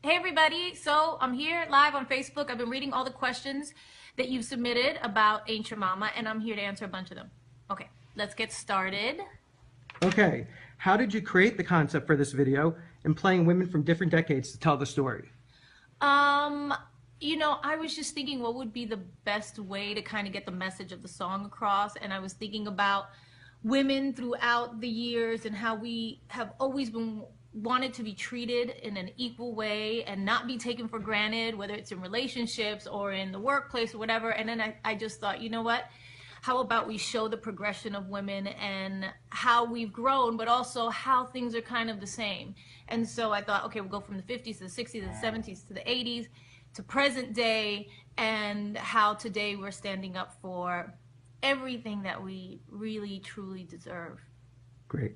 Hey everybody, so I'm here live on Facebook. I've been reading all the questions that you've submitted about Ain't Your Mama, and I'm here to answer a bunch of them. Okay, let's get started. Okay, how did you create the concept for this video and playing women from different decades to tell the story? Um, I was just thinking what would be the best way to kind of get the message of the song across, and I was thinking about women throughout the years and how we have always been wanted to be treated in an equal way and not be taken for granted, whether it's in relationships or in the workplace or whatever. And then I just thought, you know what? How about we show the progression of women and how we've grown, but also how things are kind of the same. And so I thought, okay, we'll go from the 50s to the 60s to the 70s to the 80s to present day, and how today we're standing up for everything that we really truly deserve. Great.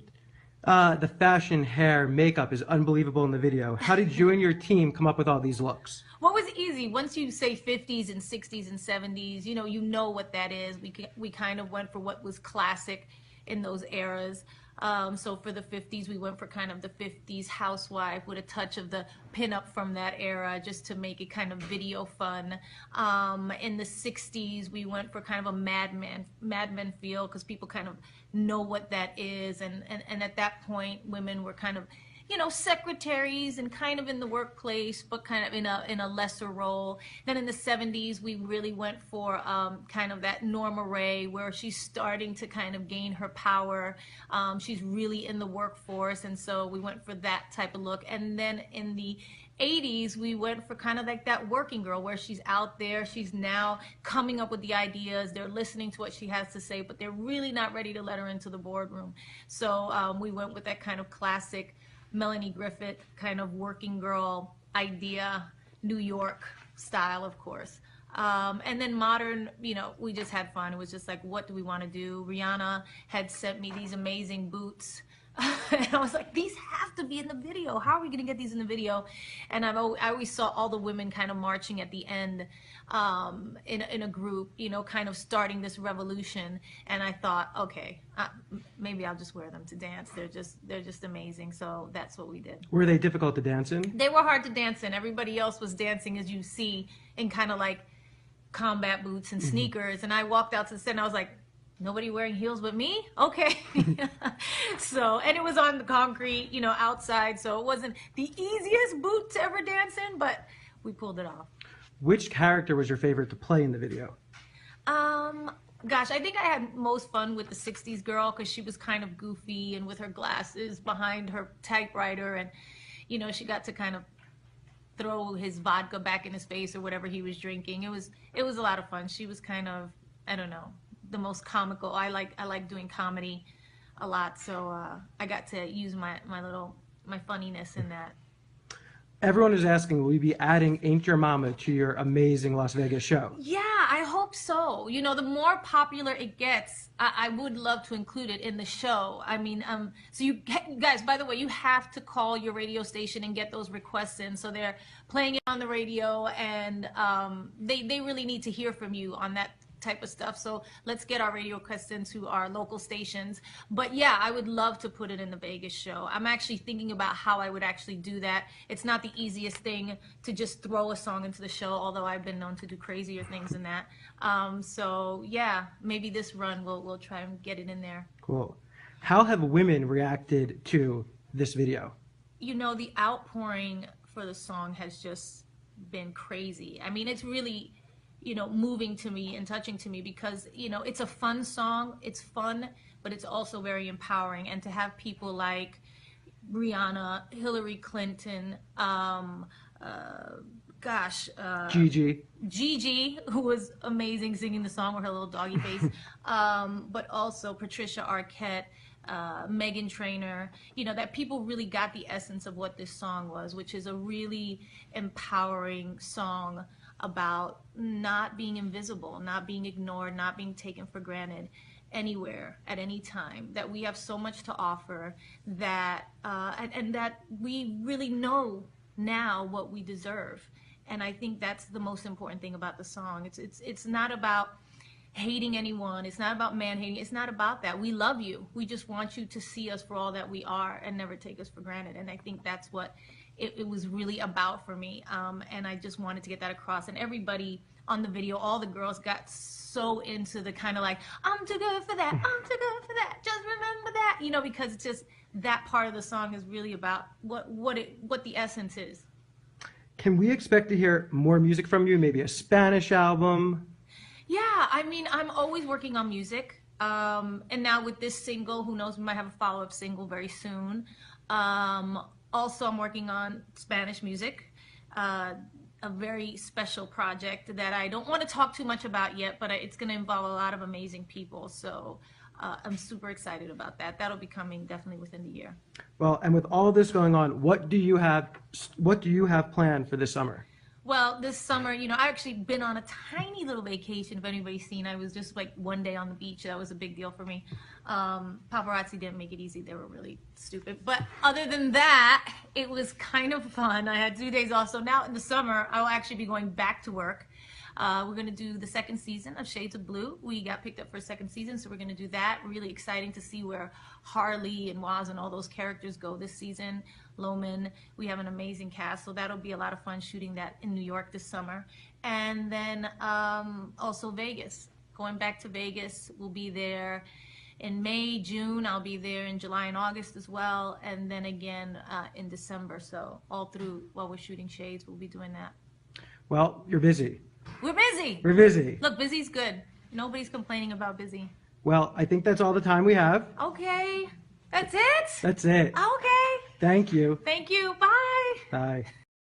The fashion, hair, makeup is unbelievable in the video. How did you and your team come up with all these looks? What was easy? Once you say 50s and 60s and 70s, you know what that is. We kind of went for what was classic in those eras. So for the 50s, we went for kind of the 50s housewife with a touch of the pinup from that era, just to make it kind of video fun. In the 60s, we went for kind of a Mad Men feel, because people kind of know what that is. And at that point, women were kind of secretaries and kind of in the workplace, but kind of in a lesser role. Then in the 70s, we really went for kind of that Norma Ray, where she's starting to kind of gain her power. She's really in the workforce, and so we went for that type of look. And then in the 80s, we went for kind of like that working girl, where she's out there, she's now coming up with the ideas, they're listening to what she has to say, but they're really not ready to let her into the boardroom. So we went with that kind of classic Melanie Griffith kind of working girl idea, New York style, of course. And then modern, we just had fun. It was just like, what do we want to do? Rihanna had sent me these amazing boots. And I was like, these have to be in the video. How are we going to get these in the video? And I always saw all the women kind of marching at the end in a group, kind of starting this revolution. And I thought, okay, maybe I'll just wear them to dance. They're just amazing. So that's what we did. Were they difficult to dance in? They were hard to dance in. Everybody else was dancing, as you see, in kind of like combat boots and sneakers. And I walked out to the set and I was like, nobody wearing heels but me? Okay. So, and it was on the concrete, outside. So it wasn't the easiest boot to ever dance in, but we pulled it off. Which character was your favorite to play in the video? Gosh, I think I had most fun with the 60s girl, because she was kind of goofy and with her glasses behind her typewriter, and she got to kind of throw his vodka back in his face or whatever he was drinking. It was a lot of fun. She was kind of, I don't know, the most comical. I like doing comedy a lot, so I got to use my funniness in that. Everyone is asking, will you be adding Ain't Your Mama to your amazing Las Vegas show? Yeah, I hope so. The more popular it gets, I would love to include it in the show. I mean, so you guys, by the way, you have to call your radio station and get those requests in. So they're playing it on the radio, and they really need to hear from you on that type of stuff. So let's get our radio requests into our local stations. But yeah, I would love to put it in the Vegas show. I'm actually thinking about how I would actually do that. It's not the easiest thing to just throw a song into the show, although I've been known to do crazier things than that. So yeah, maybe this run we'll try and get it in there. Cool. How have women reacted to this video? The outpouring for the song has just been crazy. I mean, it's really moving to me and touching to me, because, it's a fun song. It's fun, but it's also very empowering. And to have people like Rihanna, Hillary Clinton, Gigi, who was amazing singing the song with her little doggy face, but also Patricia Arquette, Meghan Trainor, that people really got the essence of what this song was, which is a really empowering song about not being invisible, not being ignored, not being taken for granted anywhere at any time, that we have so much to offer, that and that we really know now what we deserve. And I think that's the most important thing about the song. It's not about hating anyone. It's not about man hating. It's not about that. We love you. We just want you to see us for all that we are and never take us for granted. And I think that's what it was really about for me. And I just wanted to get that across. And everybody on the video, all the girls got so into the kind of like, I'm too good for that, I'm too good for that, just remember that, you know, because it's just that part of the song is really about what the essence is. Can we expect to hear more music from you? Maybe a Spanish album? Yeah, I mean, I'm always working on music. And now with this single, who knows, we might have a follow-up single very soon. Also, I'm working on Spanish music, a very special project that I don't want to talk too much about yet, but it's going to involve a lot of amazing people. So I'm super excited about that. That'll be coming definitely within the year. Well, and with all this going on, what do you have planned for this summer? Well, this summer, you know, I've actually been on a tiny little vacation, if anybody's seen. I was just like one day on the beach. That was a big deal for me. Paparazzi didn't make it easy. They were really stupid. But other than that, it was kind of fun. I had 2 days off. So now in the summer, I'll actually be going back to work. We're going to do the second season of Shades of Blue. We got picked up for a second season, so we're going to do that. Really exciting to see where Harley and Waz and all those characters go this season. Loman, we have an amazing cast, so that'll be a lot of fun shooting that in New York this summer. And then also Vegas. Going back to Vegas, we'll be there in May, June. I'll be there in July and August as well, and then again in December. So all through while we're shooting Shades, we'll be doing that. Well, you're busy. We're busy. We're busy. Look, busy's good. Nobody's complaining about busy. Well, I think that's all the time we have. Okay. That's it? That's it. Okay. Thank you. Thank you. Bye. Bye.